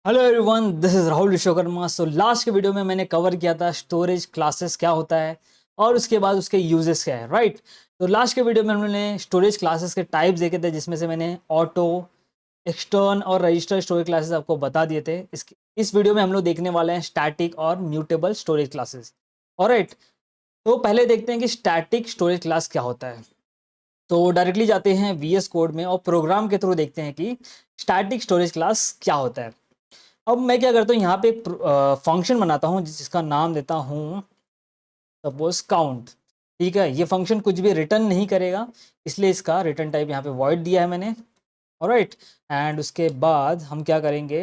Hello everyone, this is Rahul Vishwakarma. So last के video में मैंने कवर किया था स्टोरेज क्लासेस क्या होता है और उसके बाद उसके यूजेस क्या है, राइट। तो लास्ट के वीडियो में हमने स्टोरेज क्लासेस के टाइप्स देखे थे, जिसमें से मैंने ऑटो, एक्सटर्न और रजिस्टर स्टोरेज क्लासेस आपको बता दिए थे। इस वीडियो में हम लोग देखने वाले हैं स्टैटिक और म्यूटेबल स्टोरेज क्लासेस। ऑलराइट, तो पहले देखते हैं कि स्टैटिक स्टोरेज क्लास क्या होता है। तो डायरेक्टली जाते हैं वीएस कोड में और प्रोग्राम के थ्रू देखते हैं कि स्टैटिक स्टोरेज क्लास क्या होता है। अब मैं क्या करता हूँ, यहाँ पे एक फंक्शन बनाता हूँ जिसका नाम देता हूँ सपोज काउंट। ठीक है, ये फंक्शन कुछ भी रिटर्न नहीं करेगा, इसलिए इसका रिटर्न टाइप यहाँ पे वॉइड दिया है मैंने। ऑलराइट, एंड उसके बाद हम क्या करेंगे,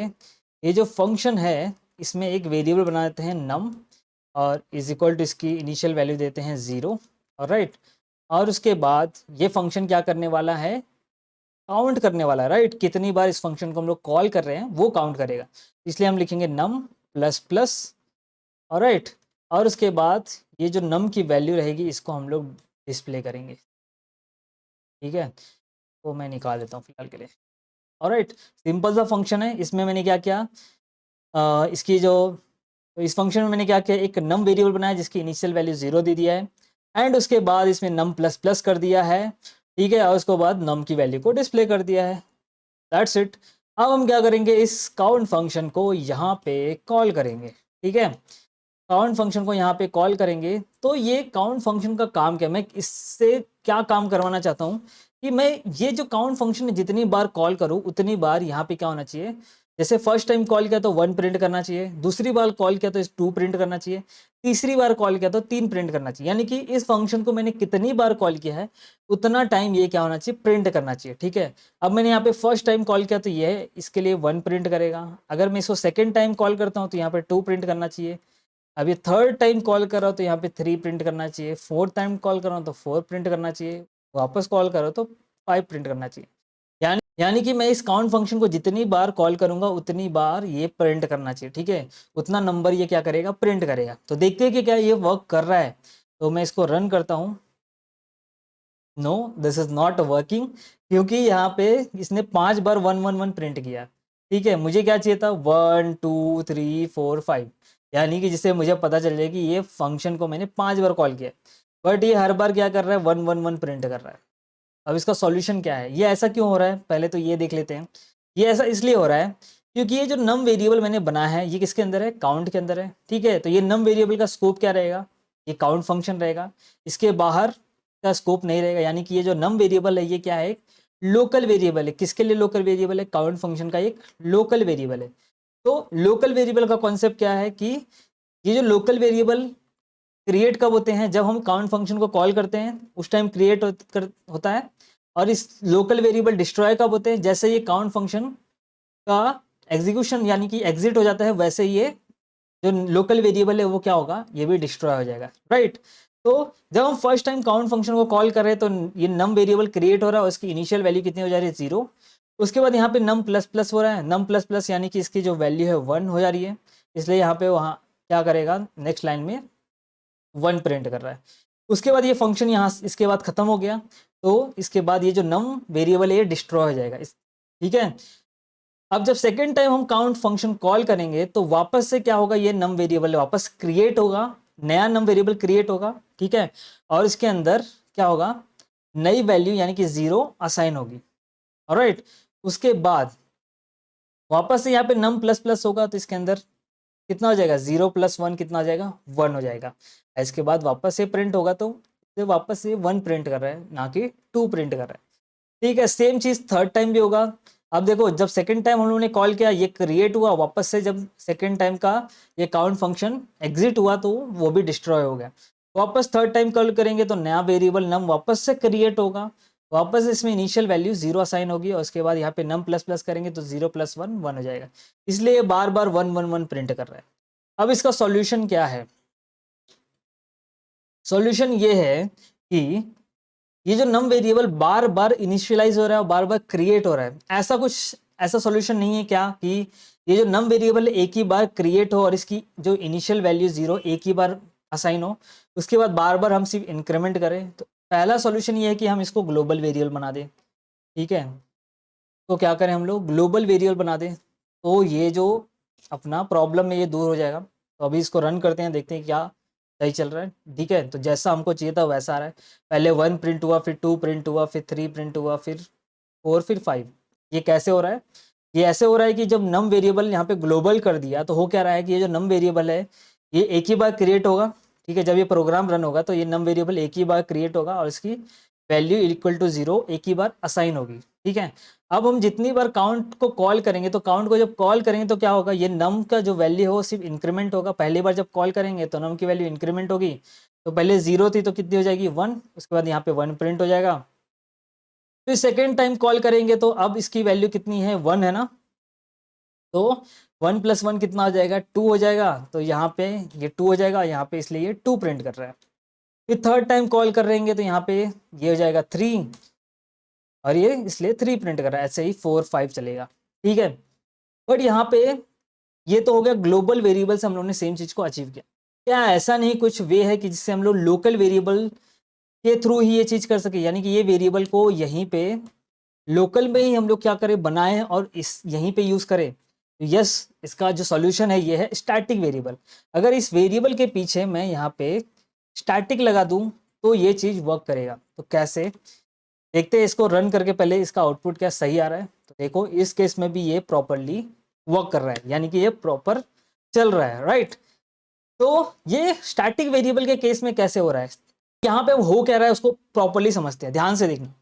ये जो फंक्शन है इसमें एक वेरिएबल बना देते हैं नम, और इज इक्वल टू इसकी इनिशियल वैल्यू देते हैं 0। ऑलराइट, और उसके बाद ये फंक्शन क्या करने वाला है, काउंट करने वाला है, राइट। कितनी बार इस फंक्शन को हम लोग कॉल कर रहे हैं वो काउंट करेगा, इसलिए हम लिखेंगे नम प्लस प्लस। ऑलराइट, और उसके बाद ये जो नम की वैल्यू रहेगी इसको हम लोग डिस्प्ले करेंगे। ठीक है, तो मैं निकाल देता हूँ फिलहाल के लिए। ऑलराइट, सिंपल सा फंक्शन है। इसमें मैंने क्या किया, इसकी जो, तो इस फंक्शन में मैंने क्या किया, एक नम वेरिएबल बनाया जिसकी इनिशियल वैल्यू 0 दे दिया है, एंड उसके बाद इसमें नम प्लस प्लस कर दिया है। ठीक है, और उसके बाद नम की वैल्यू को डिस्प्ले कर दिया है। That's it. अब हम क्या करेंगे, इस काउंट फंक्शन को यहाँ पे कॉल करेंगे। ठीक है, काउंट फंक्शन को यहाँ पे कॉल करेंगे। तो ये काउंट फंक्शन का काम क्या है, मैं इससे क्या काम करवाना चाहता हूँ कि मैं ये जो काउंट फंक्शन जितनी बार कॉल करूँ उतनी बार यहाँ पे क्या होना चाहिए, जैसे फर्स्ट टाइम कॉल किया तो 1 प्रिंट करना चाहिए, दूसरी बार कॉल किया तो 2 प्रिंट करना चाहिए, तीसरी बार कॉल किया तो 3 प्रिंट करना चाहिए। यानी कि इस फंक्शन को मैंने कितनी बार कॉल किया है उतना टाइम ये क्या होना चाहिए, प्रिंट करना चाहिए। ठीक है, अब मैंने यहाँ पे फर्स्ट टाइम कॉल किया तो ये है, इसके लिए 1 प्रिंट करेगा। अगर मैं इसको सेकेंड टाइम कॉल करता हूँ तो यहाँ पे 2 प्रिंट करना चाहिए। अभी थर्ड टाइम कॉल कर रहा हो तो यहाँ पे 3 प्रिंट करना चाहिए, फोर्थ टाइम कॉल कर रहा हूँ तो 4 प्रिंट करना चाहिए, वापस कॉल करो तो 5 प्रिंट करना चाहिए। यानी कि मैं इस काउंट फंक्शन को जितनी बार कॉल करूंगा उतनी बार ये प्रिंट करना चाहिए। ठीक है, उतना नंबर ये क्या करेगा, प्रिंट करेगा। तो देखते हैं कि क्या ये वर्क कर रहा है। तो मैं इसको रन करता हूँ। No, this is not working, क्योंकि यहाँ पे इसने 5 बार 111 प्रिंट किया। ठीक है, मुझे क्या चाहिए था, 1 2 3 4 5, यानी कि जिससे मुझे पता चल जाए कि ये फंक्शन को मैंने 5 बार कॉल किया, बट ये हर बार क्या कर रहा है, 111 प्रिंट कर रहा है। अब इसका सॉल्यूशन क्या है, ये ऐसा क्यों हो रहा है, पहले तो ये देख लेते हैं। ये ऐसा इसलिए हो रहा है क्योंकि ये जो नम वेरिएबल मैंने बनाया है ये किसके अंदर है, काउंट के अंदर है। ठीक है, तो ये नम वेरिएबल का स्कोप क्या रहेगा, ये काउंट फंक्शन रहेगा, इसके बाहर का स्कोप नहीं रहेगा। यानी कि ये जो नम वेरिएबल है ये क्या है, एक लोकल वेरिएबल है। किसके लिए लोकल वेरिएबल है, काउंट फंक्शन का एक लोकल वेरिएबल है। तो लोकल वेरिएबल का कॉन्सेप्ट क्या है कि ये जो लोकल वेरिएबल क्रिएट कब होते हैं, जब हम काउंट फंक्शन को कॉल करते हैं उस टाइम क्रिएट होता है। और इस लोकल वेरिएबल डिस्ट्रॉय कब होते हैं, जैसे ये काउंट फंक्शन का एग्जीक्यूशन यानी कि एग्जिट हो जाता है, वैसे ये जो लोकल वेरिएबल है वो क्या होगा, ये भी डिस्ट्रॉय हो जाएगा, राइट। तो जब हम फर्स्ट टाइम काउंट फंक्शन को कॉल कर रहे हैं तो ये नम वेरिएबल क्रिएट हो रहा है और इसकी इनिशियल वैल्यू कितनी हो जा रही है, 0। उसके बाद यहाँ पे नम प्लस प्लस हो रहा है, नम प्लस प्लस यानी कि इसकी जो वैल्यू है 1 हो जा रही है, इसलिए यहाँ पे वहाँ क्या करेगा, नेक्स्ट लाइन में 1 प्रिंट कर रहा है। उसके बाद ये फंक्शन यहाँ इसके बाद खत्म हो गया, तो इसके बाद ये जो नम वेरिएबल है ये डिस्ट्रॉय हो जाएगा। ठीक है, अब जब सेकेंड टाइम हम काउंट फंक्शन कॉल करेंगे तो वापस से क्या होगा, ये नम वेरिएबल वापस क्रिएट होगा, नया नम वेरिएबल क्रिएट होगा। ठीक है, और इसके अंदर क्या होगा, नई वैल्यू यानी कि 0 असाइन होगी। ऑलराइट, उसके बाद वापस से यहाँ पे नम प्लस प्लस होगा तो इसके अंदर कितना हो जाएगा, 0 प्लस 1 कितना हो जाएगा, 1 हो जाएगा। इसके बाद वापस से प्रिंट होगा तो ये वापस से 1 प्रिंट कर रहा है, ना कि 2 प्रिंट कर रहा है। ठीक है, सेम चीज थर्ड टाइम भी होगा। अब देखो, जब सेकंड टाइम हम लोगों ने कॉल किया ये क्रिएट हुआ, वापस से जब सेकंड टाइम का ये काउंट फंक्शन एग्जिट हुआ तो वो भी डिस्ट्रॉय हो गया। वापस थर्ड टाइम कॉल करेंगे तो नया वेरिएबल नम वापस से क्रिएट होगा, वापस इसमें इनिशियल वैल्यू 0 असाइन होगी, और उसके बाद यहाँ पे नम प्लस प्लस करेंगे तो 0 प्लस 1 1 हो जाएगा। इसलिए बार बार 1 1 1 प्रिंट कर रहा है। अब इसका सॉल्यूशन क्या है, सॉल्यूशन ये है कि ये जो नम वेरिएबल बार बार इनिशियलाइज हो रहा है और बार बार क्रिएट हो रहा है, ऐसा कुछ ऐसा सॉल्यूशन नहीं है क्या कि ये जो नम वेरिएबल एक ही बार क्रिएट हो और इसकी जो इनिशियल वैल्यू 0 एक ही बार असाइन हो, उसके बाद बार बार हम सिर्फ इंक्रीमेंट करें। तो पहला सॉल्यूशन ये है कि हम इसको ग्लोबल वेरिएबल बना दें। ठीक है, तो क्या करें, हम लोग ग्लोबल वेरिएबल बना दें। तो ये जो अपना प्रॉब्लम में ये दूर हो जाएगा। तो अभी इसको रन करते हैं, देखते हैं क्या सही चल रहा है। ठीक है, तो जैसा हमको चाहिए था वैसा आ रहा है। पहले 1 प्रिंट हुआ, फिर 2 प्रिंट हुआ, फिर 3 प्रिंट हुआ, फिर 4, फिर 5। ये कैसे हो रहा है? ये ऐसे हो रहा है कि जब नम वेरिएबल यहाँ पे ग्लोबल कर दिया तो हो क्या रहा है कि ये जो नम वेरिएबल है ये एक ही बार क्रिएट होगा। ठीक है, जब ये प्रोग्राम रन होगा तो ये नम वेरिएबल एक ही बार क्रिएट होगा और इसकी वैल्यू इक्वल टू 0 एक ही बार असाइन होगी। ठीक है, अब हम जितनी बार काउंट को कॉल करेंगे तो काउंट को जब कॉल करेंगे तो क्या होगा, ये नम का जो वैल्यू हो सिर्फ इंक्रीमेंट होगा। पहली बार जब कॉल करेंगे तो नम की वैल्यू इंक्रीमेंट होगी। तो पहले 0 थी तो कितनी हो जाएगी 1, उसके बाद यहाँ पे 1 प्रिंट हो जाएगा। फिर सेकेंड टाइम कॉल करेंगे तो अब इसकी वैल्यू कितनी है 1 है ना, तो 1 + 1 कितना हो जाएगा 2 हो जाएगा। तो यहाँ पे ये 2 हो जाएगा यहाँ पे, इसलिए ये 2 प्रिंट कर रहा है। फिर थर्ड टाइम कॉल कर रहेंगे तो यहाँ पे ये हो जाएगा 3 और ये इसलिए 3 प्रिंट कर रहा है। ऐसे ही 4 5 चलेगा। ठीक है, बट यहाँ पे ये तो हो गया ग्लोबल वेरिएबल से हम लोग ने सेम चीज को अचीव किया। क्या ऐसा नहीं कुछ वे है कि जिससे हम लोग लोकल वेरिएबल के थ्रू ही ये चीज कर सके, यानी कि ये वेरिएबल को यहीं पे लोकल में ही हम लोग क्या करें बनाएं और इस यहीं पे यूज करें? तो यस, इसका जो सॉल्यूशन है ये है स्टैटिक वेरिएबल। अगर इस वेरिएबल के पीछे मैं यहाँ पे स्टैटिक लगा दूं तो ये चीज वर्क करेगा। तो कैसे देखते हैं, इसको रन करके पहले इसका आउटपुट क्या सही आ रहा है। तो देखो इस केस में भी ये प्रॉपरली वर्क कर रहा है, यानी कि ये प्रॉपर चल रहा है, राइट। तो ये स्टैटिक वेरिएबल के केस में कैसे हो रहा है, यहाँ पे हो क्या रहा है उसको प्रॉपरली समझते हैं, ध्यान से देखना।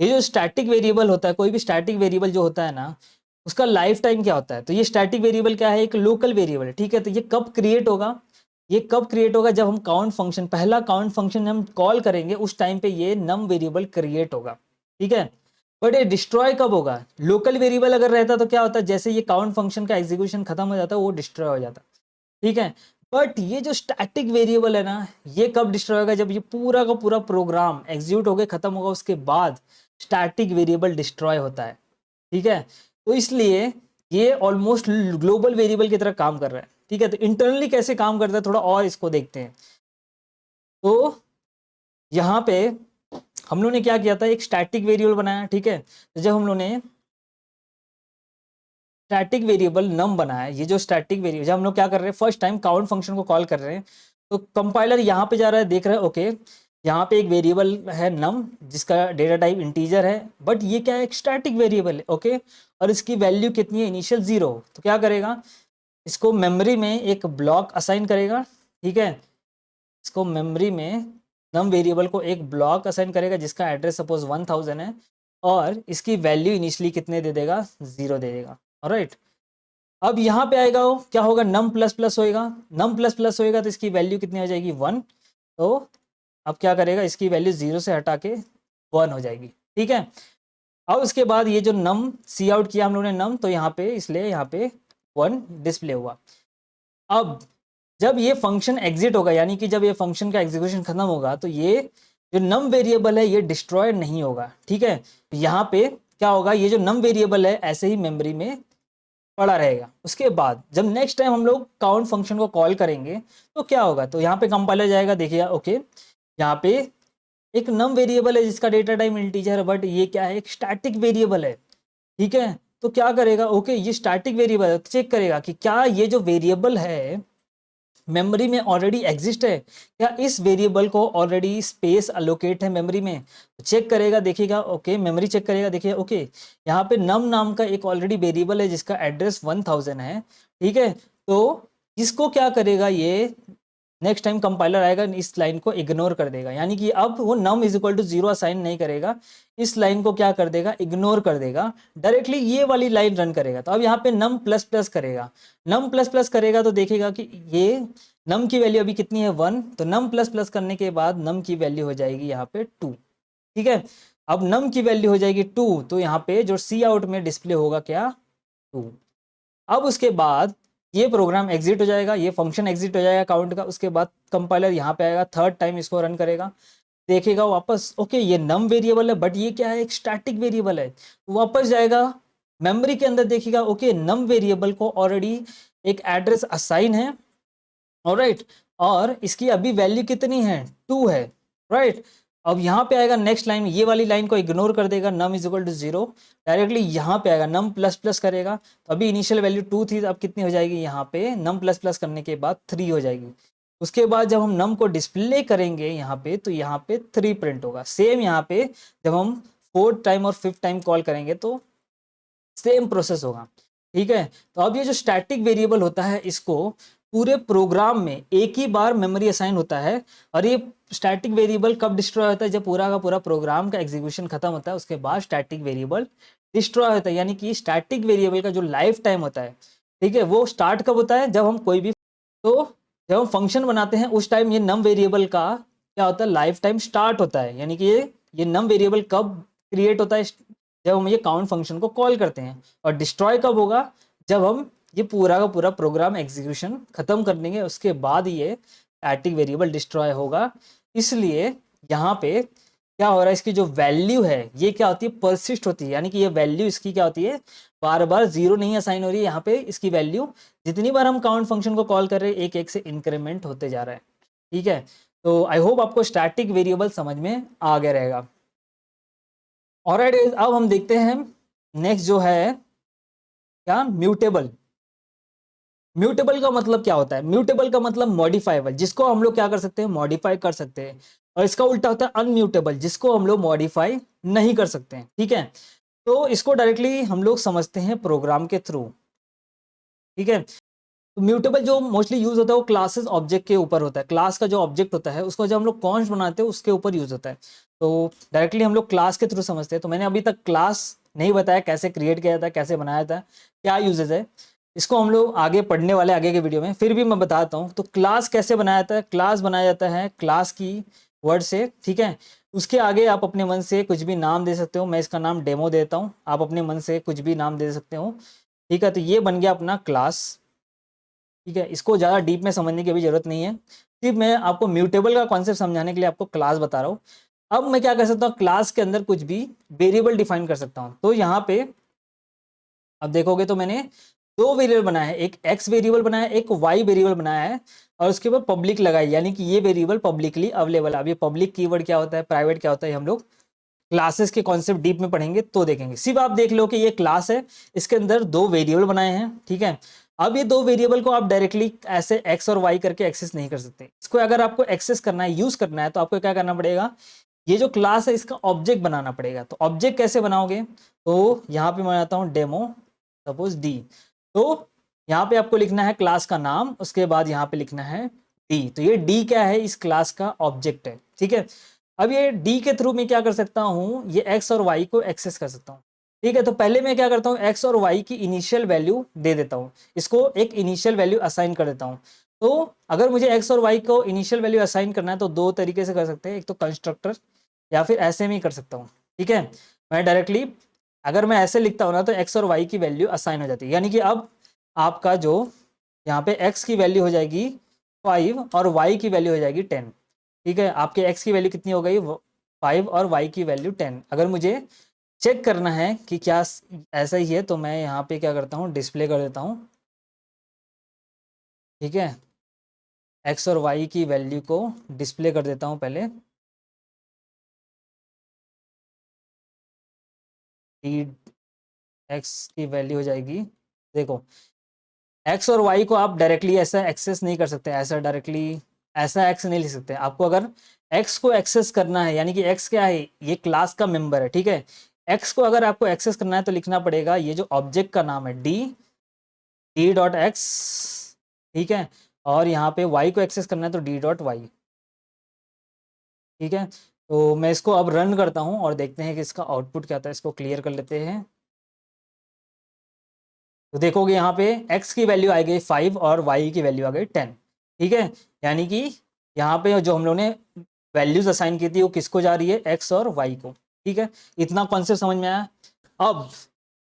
ये जो स्टैटिक वेरिएबल होता है, कोई भी स्टैटिक वेरिएबल जो होता है ना, उसका लाइफ टाइम क्या होता है। तो ये स्टैटिक वेरिएबल क्या है, एक लोकल वेरिएबल है। ठीक है, तो ये कब क्रिएट होगा, ये कब क्रिएट होगा, जब हम काउंट फंक्शन, पहला काउंट फंक्शन हम कॉल करेंगे उस टाइम पे ये नम वेरिएबल क्रिएट होगा। ठीक है, बट ये डिस्ट्रॉय कब होगा, लोकल वेरिएबल अगर रहता तो क्या होता है, जैसे ये काउंट फंक्शन का एग्जीक्यूशन खत्म हो जाता है वो डिस्ट्रॉय हो जाता। ठीक है, बट ये जो स्टैटिक वेरिएबल है ना, ये कब डिस्ट्रॉय होगा, जब ये पूरा का पूरा प्रोग्राम एग्जीक्यूट होके खत्म होगा उसके बाद स्टैटिक वेरिएबल डिस्ट्रॉय होता है। ठीक है, तो इसलिए ये ऑलमोस्ट ग्लोबल वेरिएबल की तरह काम कर रहा है। ठीक है, तो इंटरनली कैसे काम करता है थोड़ा और इसको देखते हैं। तो यहाँ पे हम लोग ने क्या किया था, एक स्टैटिक वेरिएबल बनाया। ठीक है, तो जब हम लोग ने स्टैटिक वेरिएबल नम बनाया, ये जो स्टैटिक वेरिएबल, जब हम लोग क्या कर रहे हैं फर्स्ट टाइम काउंट फंक्शन को कॉल कर रहे हैं तो कंपाइलर यहाँ पे जा रहा है, देख रहा है ओके यहाँ पे एक वेरिएबल है नम जिसका डेटा टाइप इंटीजर है, बट ये क्या है एक स्टैटिक वेरिएबल है। ओके, और इसकी वैल्यू कितनी है इनिशियल 0। तो क्या करेगा, इसको मेमोरी में एक ब्लॉक असाइन करेगा। ठीक है, इसको मेमोरी में नम वेरिएबल को एक ब्लॉक असाइन करेगा जिसका एड्रेस सपोज 1000 है और इसकी वैल्यू इनिशियली कितने दे देगा 0 दे देगा। ऑलराइट, अब यहाँ पे आएगा वो क्या होगा, नम प्लस प्लस होएगा। नम प्लस प्लस होएगा तो इसकी वैल्यू कितनी हो जाएगी 1। तो अब क्या करेगा, इसकी वैल्यू 0 से हटा के 1 हो जाएगी। ठीक है, अब उसके बाद ये जो नम सी आउट किया हम लोगों ने नम, तो यहाँ पे इसलिए यहाँ पे 1 डिस्प्ले हुआ। अब जब ये फंक्शन एग्जिट होगा, यानी कि जब ये फंक्शन का एग्जीक्यूशन खत्म होगा तो ये जो नम वेरिएबल है ये डिस्ट्रॉय नहीं होगा। ठीक है, यहाँ पे क्या होगा, ये जो नम वेरिएबल है ऐसे ही मेमोरी में पड़ा रहेगा। उसके बाद जब नेक्स्ट टाइम हम लोग काउंट फंक्शन को कॉल करेंगे तो क्या होगा, तो यहाँ पे कंपाइलर जाएगा, देखिएगा ओके यहाँ पे एक नम वेरिएबल है जिसका डेटा टाइप इंटीजर है, बट ये क्या है एक स्टैटिक वेरिएबल है। ठीक है, तो क्या करेगा, ओके ये स्टैटिक वेरिएबल है, चेक करेगा कि क्या ये जो वेरिएबल है मेमोरी में ऑलरेडी एग्जिस्ट है, क्या इस वेरिएबल को ऑलरेडी स्पेस अलोकेट है मेमोरी में। तो चेक करेगा, देखिएगा ओके मेमोरी चेक करेगा, देखिए ओके यहाँ पे नम नाम का एक ऑलरेडी वेरिएबल है जिसका एड्रेस 1000 है। ठीक है, तो इसको क्या करेगा, ये नेक्स्ट टाइम कंपाइलर आएगा इस लाइन को इग्नोर कर देगा, यानी कि अब वो num is equal to 0 assign नहीं करेगा, इस लाइन को क्या कर देगा इग्नोर कर देगा, डायरेक्टली ये वाली लाइन रन करेगा। तो अब यहाँ पे नम प्लस प्लस करेगा, नम प्लस प्लस करेगा तो देखेगा कि ये नम की वैल्यू अभी कितनी है 1, तो नम प्लस प्लस करने के बाद नम की वैल्यू हो जाएगी यहाँ पे 2। ठीक है, अब नम की वैल्यू हो जाएगी 2 तो यहाँ पे जो सी आउट में डिस्प्ले होगा क्या 2। अब उसके बाद ये प्रोग्राम एग्जिट हो जाएगा, ये फंक्शन एग्जिट हो जाएगा काउंट का। उसके बाद कंपाइलर यहाँ पे आएगा, थर्ड टाइम इसको रन करेगा, देखेगा वापस ओके ये नम वेरिएबल है बट ये क्या है एक स्टैटिक वेरिएबल है। वापस जाएगा मेमोरी के अंदर, देखेगा ओके नम वेरिएबल को ऑलरेडी एक एड्रेस असाइन है, ऑलराइट, और इसकी अभी वैल्यू कितनी है 2 है, राइट। अब यहाँ पे आएगा नेक्स्ट लाइन, ये वाली लाइन को इग्नोर कर देगा, num is equal to 0, directly यहाँ पे आएगा नम प्लस प्लस करेगा। तो अभी इनिशियल वैल्यू 2 थी, अब कितनी हो जाएगी, यहाँ पे नम प्लस प्लस करने के बाद 3 हो जाएगी। उसके बाद जब हम नम को डिस्प्ले करेंगे यहाँ पे, तो यहाँ पे 3 प्रिंट होगा। सेम यहाँ पे जब हम 4th टाइम और 5th टाइम कॉल करेंगे तो सेम प्रोसेस होगा, ठीक है। तो अब ये जो स्टैटिक वेरिएबल होता है, इसको पूरे प्रोग्राम में एक ही बार मेमोरी असाइन होता है। और ये स्टैटिक वेरिएबल कब डिस्ट्रॉय होता है, जब पूरा का पूरा प्रोग्राम का एग्जीक्यूशन खत्म होता है, उसके बाद स्टैटिक वेरिएबल डिस्ट्रॉय होता है। यानी कि स्टैटिक वेरिएबल का जो लाइफ टाइम होता है, ठीक है, वो स्टार्ट कब होता है, जब हम कोई भी, तो जब हम फंक्शन बनाते हैं उस टाइम ये नम वेरिएबल का क्या होता है, लाइफ टाइम स्टार्ट होता है। यानी कि ये नम वेरिएबल कब क्रिएट होता है, जब हम ये काउंट फंक्शन को कॉल करते हैं। और डिस्ट्रॉय कब होगा, जब हम ये पूरा का पूरा प्रोग्राम एग्जीक्यूशन खत्म कर देंगे, उसके बाद ये स्टैटिक वेरिएबल डिस्ट्रॉय होगा। इसलिए यहाँ पे क्या हो रहा है, इसकी जो वैल्यू है ये क्या होती है, परसिस्ट होती है। यानी कि ये वैल्यू इसकी क्या होती है, बार बार 0 नहीं असाइन हो रही है, यहाँ पे इसकी वैल्यू जितनी बार हम काउंट फंक्शन को कॉल कर रहे हैं, एक एक से इंक्रीमेंट होते जा रहा है, ठीक है। तो आई होप आपको स्टैटिक वेरिएबल समझ में आ गया रहेगा। ऑलराइट, अब हम देखते हैं नेक्स्ट जो है क्या, म्यूटेबल। म्यूटेबल का मतलब क्या होता है, म्यूटेबल का मतलब मॉडिफाइबल, जिसको हम लोग क्या कर सकते हैं, मॉडिफाई कर सकते हैं। और इसका उल्टा होता है अनम्यूटेबल, जिसको हम लोग मॉडिफाई नहीं कर सकते हैं, ठीक है। तो इसको डायरेक्टली हम लोग समझते हैं प्रोग्राम के थ्रू, ठीक है। तो म्यूटेबल जो मोस्टली यूज होता है वो क्लासेस ऑब्जेक्ट के ऊपर होता है। क्लास का जो ऑब्जेक्ट होता है उसको जब हम लोग कॉन्स्ट बनाते हैं उसके ऊपर यूज होता है। तो डायरेक्टली हम लोग क्लास के थ्रू समझते हैं। तो मैंने अभी तक क्लास नहीं बताया, कैसे क्रिएट किया जाता है, कैसे बनाया जाता है, क्या यूजेज है, इसको हम लोग आगे पढ़ने वाले आगे के वीडियो में। फिर भी मैं बताता हूँ। तो क्लास कैसे बनाया जाता है, क्लास बनाया जाता है क्लास की वर्ड से, ठीक है। उसके आगे आप अपने मन से कुछ भी नाम दे सकते हो। मैं इसका नाम डेमो देता हूँ, आप अपने मन से कुछ भी नाम दे सकते हो, ठीक है। तो ये बन गया अपना क्लास, ठीक है। इसको ज़्यादा डीप में समझने की अभी जरूरत नहीं है, सिर्फ मैं आपको म्यूटेबल का कॉन्सेप्ट समझाने के लिए आपको क्लास बता रहा हूँ। अब मैं क्या कर सकता हूँ, क्लास के अंदर कुछ भी वेरिएबल डिफाइन कर सकता हूँ। तो यहाँ पे अब देखोगे तो मैंने 2 वेरिएबल बनाया है, एक एक्स वेरिएबल बनाया है, एक वाई वेरिएबल बनाया है, और उसके ऊपर पब्लिक लगाई, यानी कि ये वेरिएबल पब्लिकली अवेलेबल है। अब ये पब्लिक कीवर्ड क्या होता है, प्राइवेट क्या होता है, हम लोग क्लासेस के कॉन्सेप्ट डीप में पढ़ेंगे तो देखेंगे। सिर्फ आप देख लो कि ये क्लास है, इसके अंदर 2 वेरिएबल बनाए हैं, ठीक है। अब ये 2 वेरिएबल को आप डायरेक्टली ऐसे एक्स और वाई करके एक्सेस नहीं कर सकते। इसको अगर आपको एक्सेस करना है, यूज करना है, तो आपको क्या करना पड़ेगा, ये जो क्लास है इसका ऑब्जेक्ट बनाना पड़ेगा। तो ऑब्जेक्ट कैसे बनाओगे, तो यहाँ पे मैं बनाता हूँ डेमो सपोज डी। तो यहाँ पे आपको लिखना है क्लास का नाम, उसके बाद यहाँ पे लिखना है डी। तो ये डी क्या है, इस क्लास का ऑब्जेक्ट है, ठीक है। अब ये डी के थ्रू मैं क्या कर सकता हूँ, ये एक्स और वाई को एक्सेस कर सकता हूँ, ठीक है। तो पहले मैं क्या करता हूँ, एक्स और वाई की इनिशियल वैल्यू दे देता हूँ, इसको एक इनिशियल वैल्यू असाइन कर देता हूँ। तो अगर मुझे एक्स और वाई को इनिशियल वैल्यू असाइन करना है तो 2 तरीके से कर सकते हैं, एक तो कंस्ट्रक्टर या फिर ऐसे में ही कर सकता हूँ, ठीक है। मैं डायरेक्टली अगर मैं ऐसे लिखता हूँ ना, तो एक्स और वाई की वैल्यू असाइन हो जाती है। यानी कि अब आपका जो यहाँ पे एक्स की वैल्यू हो जाएगी 5 और वाई की वैल्यू हो जाएगी 10, ठीक है। आपके एक्स की वैल्यू कितनी हो गई, 5 और वाई की वैल्यू 10। अगर मुझे चेक करना है कि क्या ऐसा ही है, तो मैं यहाँ पे क्या करता हूँ, डिस्प्ले कर देता हूँ, ठीक है। एक्स और वाई की वैल्यू को डिस्प्ले कर देता हूँ पहले, डी एक्स की वैल्यू हो जाएगी, देखो एक्स और वाई को आप डायरेक्टली ऐसा एक्सेस नहीं कर सकते, ऐसा डायरेक्टली ऐसा एक्स नहीं लिख सकते। आपको अगर एक्स को एक्सेस करना है, यानी कि एक्स क्या है, ये क्लास का मेंबर है, ठीक है। एक्स को अगर आपको एक्सेस करना है तो लिखना पड़ेगा, ये जो ऑब्जेक्ट का नाम है डी, डी डॉट एक्स, ठीक है। और यहाँ पे वाई को एक्सेस करना है तो डी डॉट वाई, ठीक है। तो मैं इसको अब रन करता हूँ और देखते हैं कि इसका आउटपुट क्या आता है। इसको क्लियर कर लेते हैं। तो देखोगे यहाँ पे x की वैल्यू आ गई 5 और y की वैल्यू आ गई 10, ठीक है। यानी कि यहाँ पे जो हम लोगों ने वैल्यूज असाइन की थी वो किसको जा रही है, x और y को, ठीक है। इतना कॉन्सेप्ट समझ में आया। अब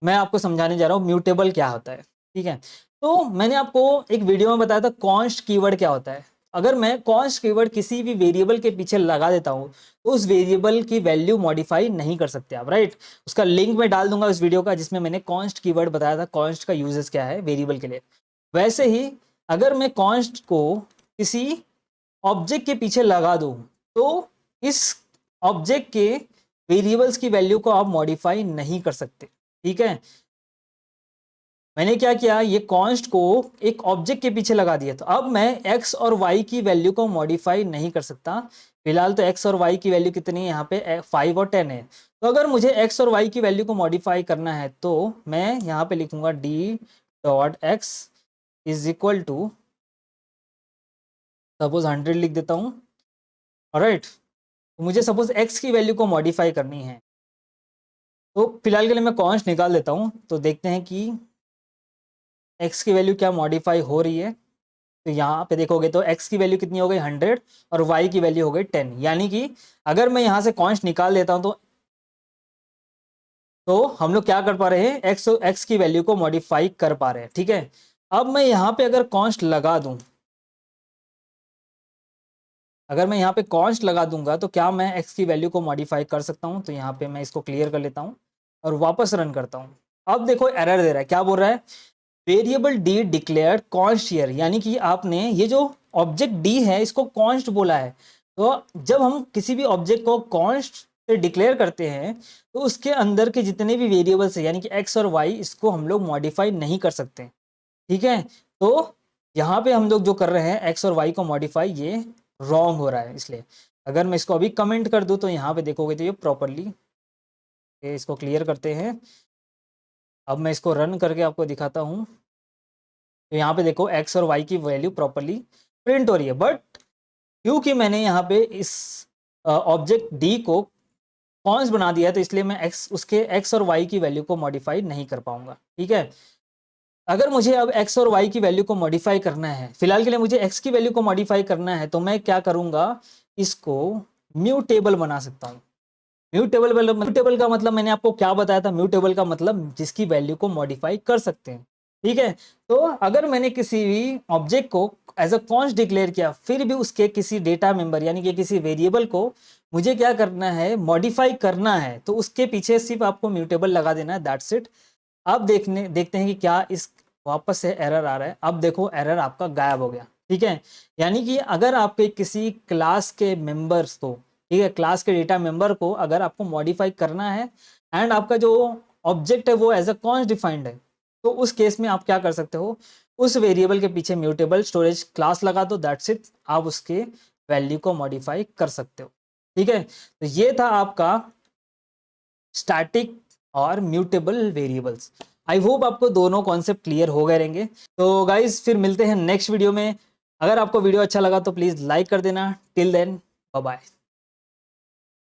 मैं आपको समझाने जा रहा हूँ म्यूटेबल क्या होता है, ठीक है। तो मैंने आपको एक वीडियो में बताया था कॉन्स्ट कीवर्ड क्या होता है। अगर मैं कॉन्स्ट कीवर्ड किसी भी वेरिएबल के पीछे लगा देता हूँ तो उस वेरिएबल की वैल्यू मॉडिफाई नहीं कर सकते आप, राइट। उसका लिंक मैं डाल दूंगा उस वीडियो का, जिसमें मैंने कॉन्स्ट कीवर्ड बताया था, कॉन्स्ट का यूजेस क्या है वेरिएबल के लिए। वैसे ही अगर मैं कॉन्स्ट को किसी ऑब्जेक्ट के पीछे लगा दूं तो इस ऑब्जेक्ट के वेरिएबल्स की वैल्यू को आप मॉडिफाई नहीं कर सकते। ठीक है, मैंने क्या किया, ये कॉन्स्ट को एक ऑब्जेक्ट के पीछे लगा दिया, तो अब मैं x और y की वैल्यू को मॉडिफाई नहीं कर सकता। फिलहाल तो x और y की वैल्यू कितनी है यहाँ पे 5 और 10 है। तो अगर मुझे x और y की वैल्यू को मॉडिफाई करना है तो मैं यहाँ पे लिखूंगा d.x is equal to suppose 100 लिख देता हूँ। ऑलराइट, तो मुझे सपोज x की वैल्यू को मॉडिफाई करनी है, तो फिलहाल के लिए मैं कॉन्स्ट निकाल देता हूँ। तो देखते हैं कि x की वैल्यू क्या मॉडिफाई हो रही है। तो यहाँ पे देखोगे तो x की वैल्यू कितनी हो गई 100 और y की वैल्यू हो गई 10। यानी कि अगर मैं यहाँ से कॉन्स्ट निकाल देता हूँ तो हम लोग क्या कर पा रहे हैं, x की वैल्यू को मॉडिफाई कर पा रहे हैं। ठीक है, अब मैं यहाँ पे अगर कॉन्स्ट लगा दूं, अगर मैं यहाँ पे कॉन्स्ट लगा दूंगा तो क्या मैं x की वैल्यू को मॉडिफाई कर सकता हूँ। तो यहाँ पे मैं इसको क्लियर कर लेता हूँ और वापस रन करता हूँ। अब देखो एरर दे रहा है, क्या बोल रहा है, variable D declare const here, यानी कि आपने ये जो ऑब्जेक्ट डी है इसको कॉन्स्ट बोला है। तो जब हम किसी भी ऑब्जेक्ट को कॉन्स्ट से डिक्लेयर करते हैं तो उसके अंदर के जितने भी वेरिएबल्स है यानी कि एक्स और वाई, इसको हम लोग मॉडिफाई नहीं कर सकते। ठीक है, तो यहाँ पे हम लोग जो कर रहे हैं एक्स और वाई को मॉडिफाई, ये रॉन्ग हो रहा है। इसलिए अगर मैं इसको अभी कमेंट कर दूं तो यहाँ पे देखोगे तो ये प्रॉपरली, इसको क्लियर करते हैं। अब मैं इसको रन करके आपको दिखाता हूँ। तो यहाँ पे देखो x और y की वैल्यू प्रॉपरली प्रिंट हो रही है, बट क्योंकि मैंने यहाँ पे इस ऑब्जेक्ट d को कॉन्स्ट बना दिया है तो इसलिए मैं उसके x और y की वैल्यू को मॉडिफाई नहीं कर पाऊंगा। ठीक है, अगर मुझे अब x और y की वैल्यू को मॉडिफाई करना है, फिलहाल के लिए मुझे x की वैल्यू को मॉडिफाई करना है, तो मैं क्या करूंगा, इसको म्यूटेबल बना सकता हूँ। म्यूटेबल का मतलब मैंने आपको क्या बताया था, म्यूटेबल का मतलब जिसकी वैल्यू को मॉडिफाई कर सकते हैं। ठीक है, तो अगर मैंने किसी भी ऑब्जेक्ट को एज अ कॉन्स्ट डिक्लेयर किया, फिर भी उसके किसी डेटा मेंबर यानी कि किसी वेरिएबल को मुझे क्या करना है, मॉडिफाई करना है, तो उसके पीछे सिर्फ आपको म्यूटेबल लगा देना है, दैट्स इट। अब देखते हैं कि क्या इस वापस से एरर आ रहा है। अब देखो एरर आपका गायब हो गया। ठीक है, यानी कि अगर आपके किसी क्लास के मेंबर्स को, ठीक है, क्लास के डेटा मेंबर को अगर आपको मॉडिफाई करना है एंड आपका जो ऑब्जेक्ट है वो एज अ कॉन्स्ट डिफाइंड है, तो उस केस में आप क्या कर सकते हो, उस वेरिएबल के पीछे म्यूटेबल स्टोरेज क्लास लगा दो, दैट्स इट, आप उसके वैल्यू को मॉडिफाई कर सकते हो। ठीक है, तो ये था आपका स्टैटिक और म्यूटेबल वेरिएबल्स। आई होप आपको दोनों कॉन्सेप्ट क्लियर हो गए रहेंगे। तो गाइज फिर मिलते हैं नेक्स्ट वीडियो में। अगर आपको वीडियो अच्छा लगा तो प्लीज़ लाइक कर देना। Till then bye bye.